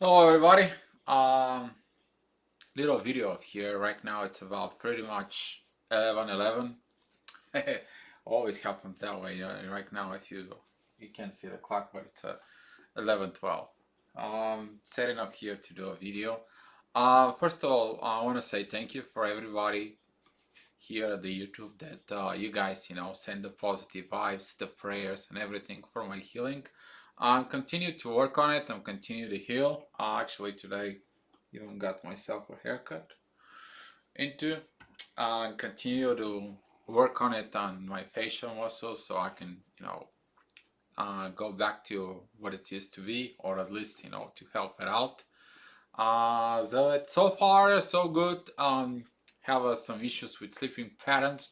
Hello everybody. Um, Little video here. Right now it's about pretty much 11:11. Always happens that way. Right now, if you can't see the clock, but it's 11:12. Setting up here to do a video. First of all, I want to say thank you for everybody here at the YouTube that you guys, send the positive vibes, the prayers, and everything for my healing. Continue to work on it and continue to heal. Actually, today even got myself a haircut into continue to work on it on my facial muscles so I can, go back to what it used to be, or at least, to help it out. So far so good. Have some issues with sleeping patterns.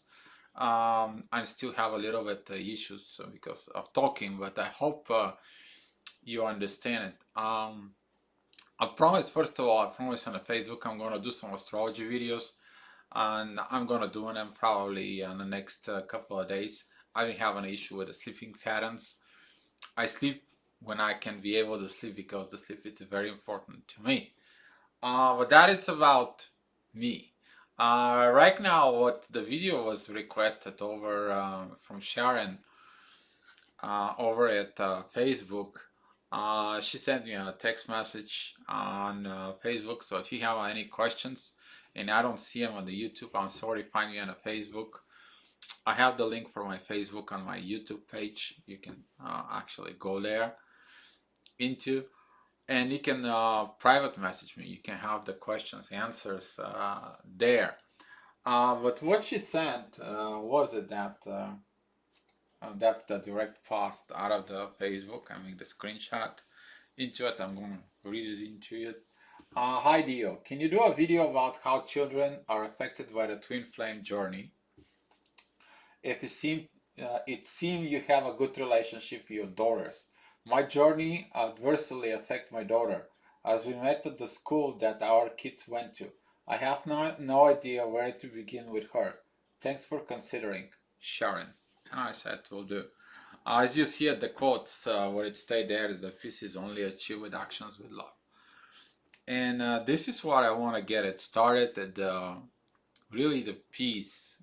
I still have a little bit issues because of talking, but I hope you understand it. I promise, first of all, I promise on the Facebook I'm gonna do some astrology videos, and I'm gonna do them probably in the next couple of days. I've been having an issue with the sleeping patterns. I sleep when I can be able to sleep because the sleep is very important to me. But that is about me. Right now, what the video was requested over from Sharon over at Facebook. She sent me a text message on Facebook. So if you have any questions and I don't see them on the YouTube, I'm sorry, find me on the Facebook. I have the link for my Facebook on my YouTube page. You can actually go there into, and you can private message me. You can have the questions, answers there. But what she sent was it that that's the direct post out of the Facebook. I mean the screenshot into it. I'm going to read it into it. Hi Dio, can you do a video about how children are affected by the twin flame journey? If it seems you have a good relationship with your daughters. My journey adversely affect my daughter, as we met at the school that our kids went to. I have no idea where to begin with her. Thanks for considering, Sharon. And I said, will do. As you see at the quotes, where it stayed there, the peace is only achieved with actions with love. And this is what I want to get it started. That really the peace,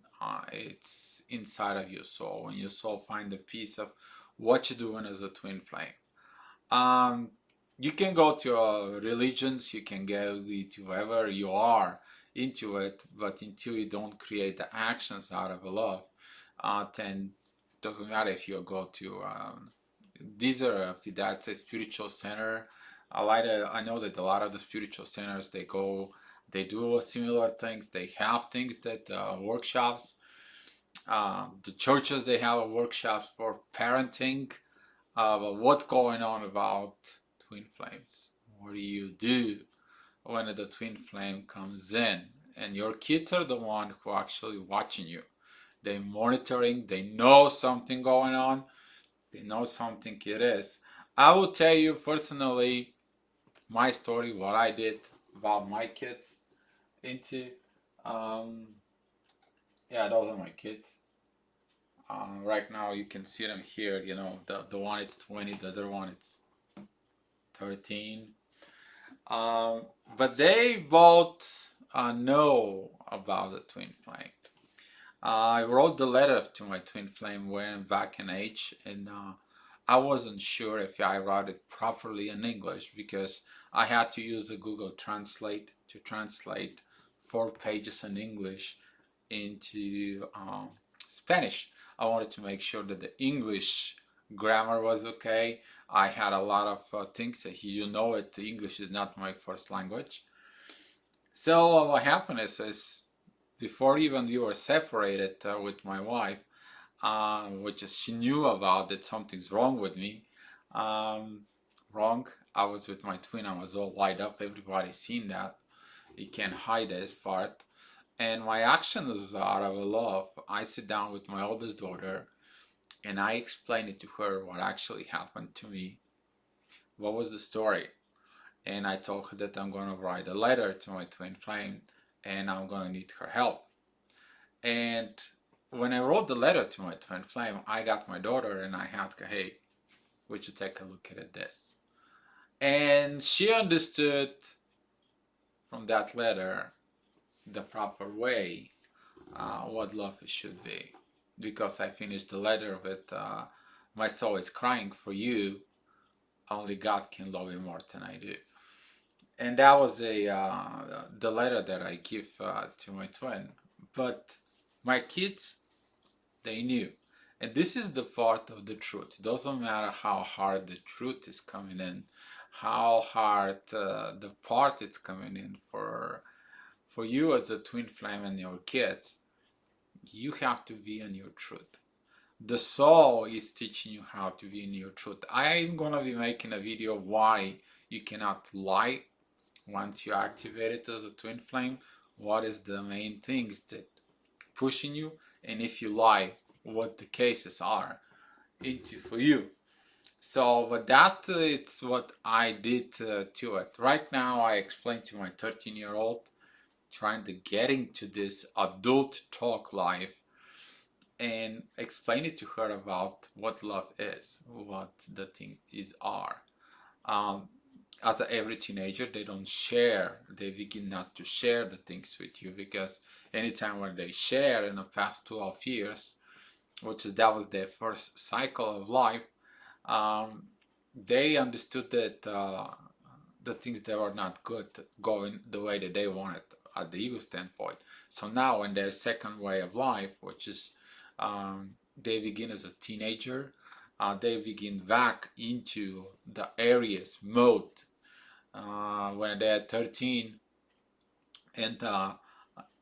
it's inside of your soul. When your soul find the peace of what you're doing as a twin flame. Um, you can go to religions, you can go to whoever you are into it, but until you don't create the actions out of love, then it doesn't matter if you go to these are if that's a spiritual center. I know that a lot of the spiritual centers they do similar things. They have things that workshops. The churches they have workshops for parenting. But what's going on about twin flames? What do you do when the twin flame comes in? And your kids are the one who are actually watching you. They're monitoring. They know something going on. They know something it is. I will tell you personally my story, what I did about my kids into. Um, yeah, those are my kids. Right now you can see them here. The one it's 20, the other one it's 13. Um, but they both know about the twin flame. I wrote the letter to my twin flame when back in age, and I wasn't sure if I wrote it properly in English because I had to use the Google Translate to translate 4 pages in English into Spanish. I wanted to make sure that the English grammar was okay. I had a lot of things that it, English is not my first language. So what happened is before even we were separated with my wife, which is she knew about that something's wrong with me. Um, Wrong. I was with my twin. I was all light up. Everybody seen that. You can't hide this part. And my actions out of love. I sit down with my oldest daughter and I explain it to her what actually happened to me. What was the story? And I told her that I'm gonna write a letter to my twin flame and I'm gonna need her help. And when I wrote the letter to my twin flame, I got my daughter and I had, hey, would you take a look at this? And she understood from that letter the proper way what love should be. Because I finished the letter with, my soul is crying for you, only God can love you more than I do. And that was the letter that I give to my twin. But my kids, they knew. And this is the part of the truth. It doesn't matter how hard the truth is coming in, how hard the part it's coming in for you as a twin flame and your kids. You have to be in your truth. The soul is teaching you how to be in your truth. I'm gonna be making a video why you cannot lie once you activate it as a twin flame. What is the main things that pushing you, and if you lie, what the cases are into for you. So, but that it's what I did to it. Right now, I explain to my 13-year-old trying to get into this adult talk life and explain it to her about what love is, what the thing is are. Um, as every teenager, they don't share. They begin not to share the things with you because anytime when they share in the past 12 years, that was their first cycle of life, um, they understood that the things that were not good going the way that they wanted at the ego standpoint. So now in their second way of life, which is they begin as a teenager, they begin back into the Aries mode when they're 13, and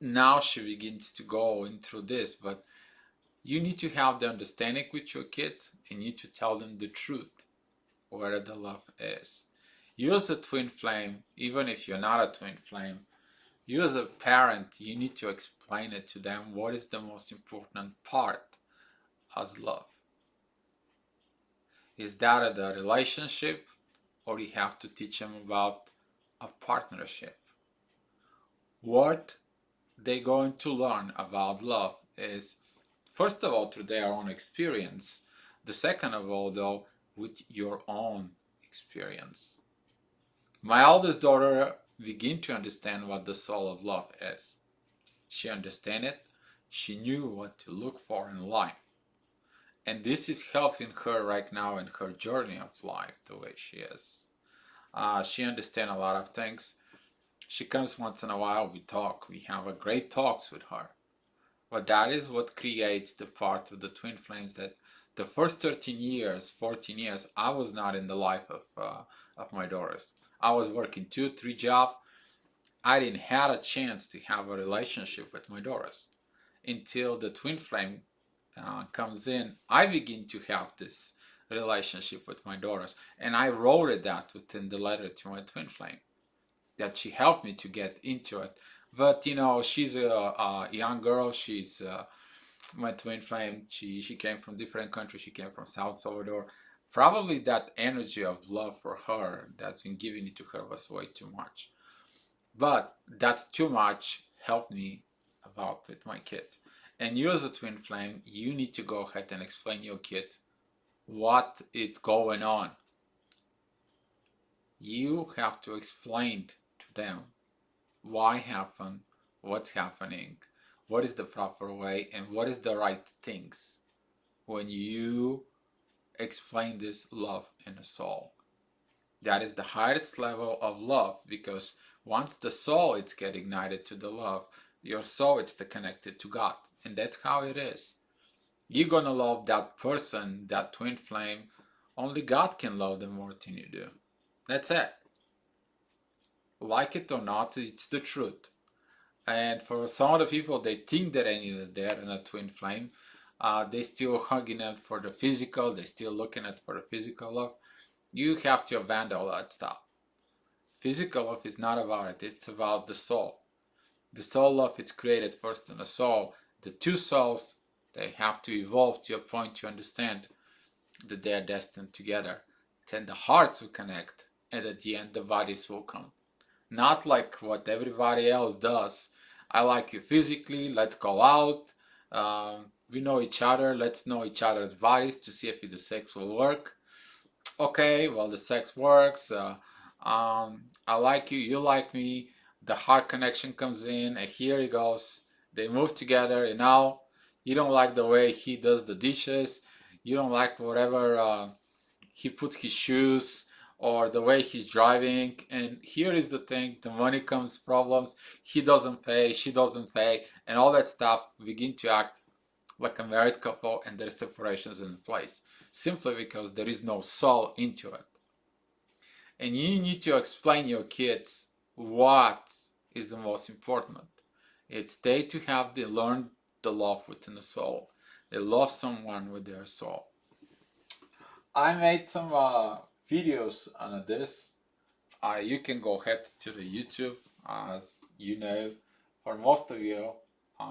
now she begins to go into this. But you need to have the understanding with your kids, and you need to tell them the truth, where the love is. You as a twin flame, even if you're not a twin flame, you as a parent, you need to explain it to them what is the most important part as love. Is that the relationship, or you have to teach them about a partnership? What they're going to learn about love is, first of all, through their own experience. The second of all, though, with your own experience. My oldest daughter began to understand what the soul of love is. She understood it. She knew what to look for in life. And this is helping her right now in her journey of life the way she is. She understands a lot of things. She comes once in a while, we talk, we have a great talks with her. But that is what creates the part of the twin flames that the first 13 years, 14 years, I was not in the life of my daughters. I was working 2, 3 jobs. I didn't have a chance to have a relationship with my daughters until the twin flame comes in. I begin to have this relationship with my daughters, and I wrote it that within the letter to my twin flame that she helped me to get into it. But she's a young girl. She's my twin flame. She came from different countries. She came from South Salvador. Probably that energy of love for her that's been given to her was way too much. But that too much helped me about with my kids. And you as a twin flame, you need to go ahead and explain to your kids what is going on. You have to explain to them why happen, what's happening, what is the proper way, and what is the right things when you explain this love in the soul. That is the highest level of love, because once the soul it's get ignited to the love, your soul it's connected to God, and that's how it is. You're gonna love that person, that twin flame. Only God can love them more than you do. That's it. Like it or not, it's the truth. And for some of the people, they think that they're in a twin flame. They still hugging it for the physical. They still looking at for the physical love. You have to abandon all that stuff. Physical love is not about it. It's about the soul. The soul love is created first in the soul. The two souls, they have to evolve to a point to understand that they are destined together. Then the hearts will connect, and at the end, the bodies will come. Not like what everybody else does. I like you physically, let's go out. We know each other, let's know each other's bodies to see if the sex will work. Okay, well, the sex works. I like you, you like me. The heart connection comes in, and here he goes. They move together, and now you don't like the way he does the dishes. You don't like whatever he puts his shoes or the way he's driving. And here is the thing: the money comes problems. He doesn't pay, she doesn't pay, and all that stuff begin to act like a married couple, and their separations in place simply because there is no soul into it. And you need to explain your kids what is the most important. It's they to have the learn the love within the soul. They love someone with their soul. I made some videos on this. You can go ahead to the YouTube. As you know, for most of you,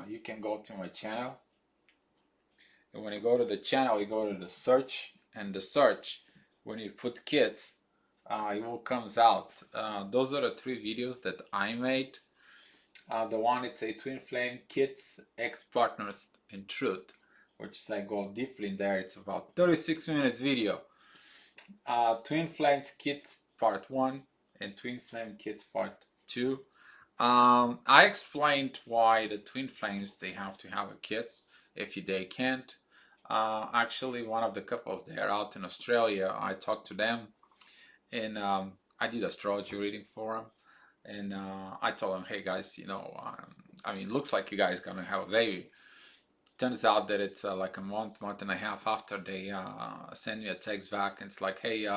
you can go to my channel. And when you go to the channel, you go to the search, and the search, when you put kids, it will comes out. Those are the 3 videos that I made. The one it's a twin flame kids, ex-partners, and truth, which I go deeply in there. It's about 36 minutes video. Twin flames kids part 1 and twin flame kids part 2. I explained why the twin flames they have to have a kids if they can't. Actually, one of the couples they are out in Australia. I talked to them, and I did astrology reading for them, and I told them, hey guys, I mean, looks like you guys gonna have a baby. Turns out that it's like a month and a half after they send me a text back, and it's like, hey,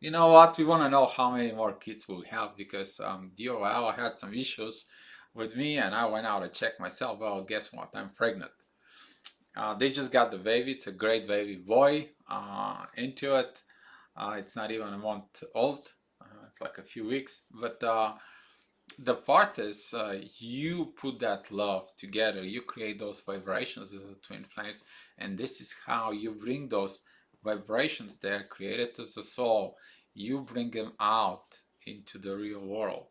you know what? We want to know how many more kids we'll have because DOL had some issues with me, and I went out to check myself. Well, guess what? I'm pregnant. They just got the baby. It's a great baby boy. Into it. It's not even a month old. It's like a few weeks. But the part is you put that love together. You create those vibrations as a twin flames, and this is how you bring those vibrations there created as a soul. You bring them out into the real world,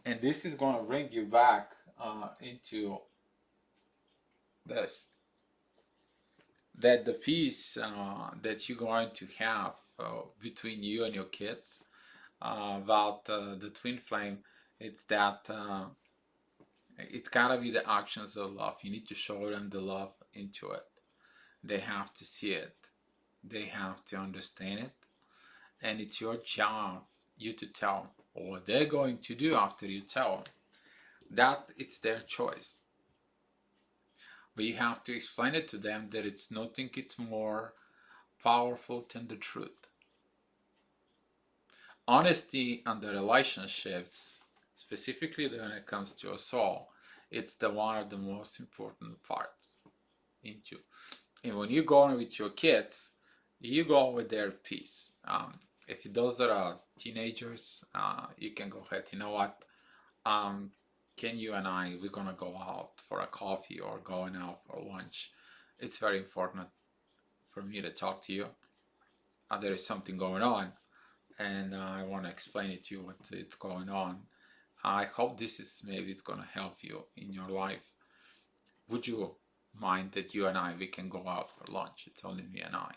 and this is going to bring you back into this. That the peace that you're going to have between you and your kids about the twin flame, it's that it's gotta be the actions of love. You need to show them the love into it. They have to see it, they have to understand it, and it's your job you to tell them what they're going to do after you tell them. That it's their choice. But you have to explain it to them that it's nothing, it's more powerful than the truth. Honesty and the relationships, specifically when it comes to a soul, it's the one of the most important parts into. And when you go on with your kids, you go with their peace. If those that are teenagers, you can go ahead. You know what? Can you and I, we're gonna go out for a coffee or going out for lunch. It's very important for me to talk to you. There is something going on, and I want to explain it to you what's going on. I hope this is maybe it's gonna help you in your life. Would you mind that you and I we can go out for lunch? It's only me and I.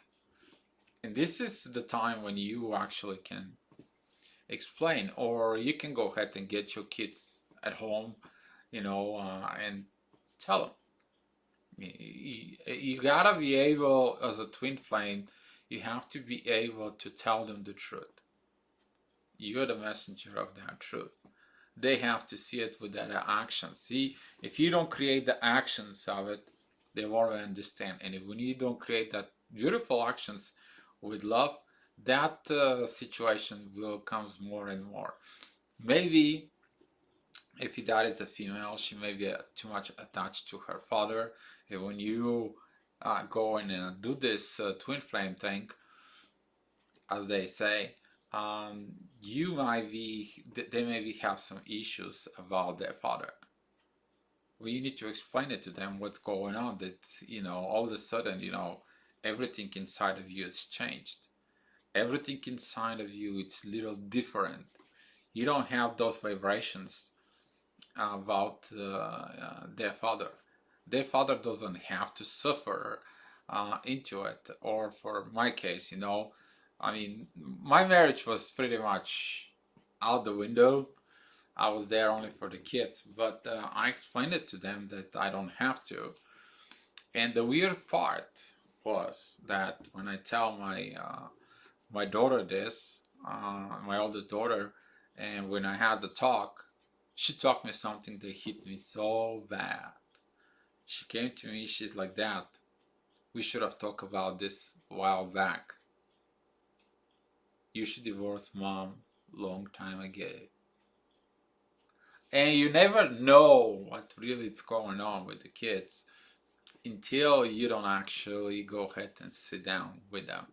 And this is the time when you actually can explain, or you can go ahead and get your kids at home, and tell them. You gotta be able, as a twin flame, you have to be able to tell them the truth. You're the messenger of that truth. They have to see it with their actions. See, if you don't create the actions of it, they won't understand. And if when you don't create that beautiful actions with love, that situation will come more and more. Maybe if that is a female, she may be too much attached to her father. And when you go and do this twin flame thing, as they say, you might be, they maybe have some issues about their father. Well, you need to explain it to them what's going on. That all of a sudden, everything inside of you has changed. Everything inside of you, it's a little different. You don't have those vibrations about their father. Their father doesn't have to suffer into it. Or for my case, you know, I mean, my marriage was pretty much out the window. I was there only for the kids, but I explained it to them that I don't have to. And the weird part was that when I tell my daughter this, my oldest daughter, and when I had the talk, she taught me something that hit me so bad. She came to me, she's like, "Dad, we should have talked about this a while back. You should divorce mom long time ago." And you never know what really is going on with the kids until you don't actually go ahead and sit down with them.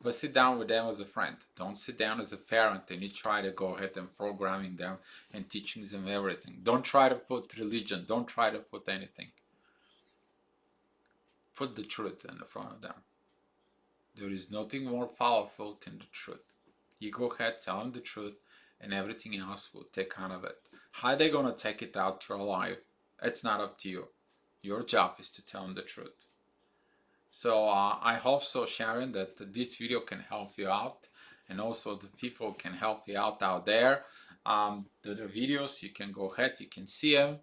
But sit down with them as a friend. Don't sit down as a parent and you try to go ahead and programming them and teaching them everything. Don't try to put religion. Don't try to put anything. Put the truth in the front of them. There is nothing more powerful than the truth. You go ahead, tell them the truth, and everything else will take out of it. How they gonna take it out through life? It's not up to you. Your job is to tell them the truth. So I hope so, Sharon, that this video can help you out, and also the people can help you out there. The other videos, you can go ahead, you can see them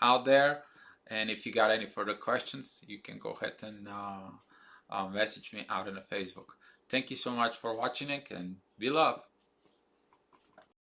out there, and if you got any further questions, you can go ahead and message me out on the Facebook. Thank you so much for watching it, and be love.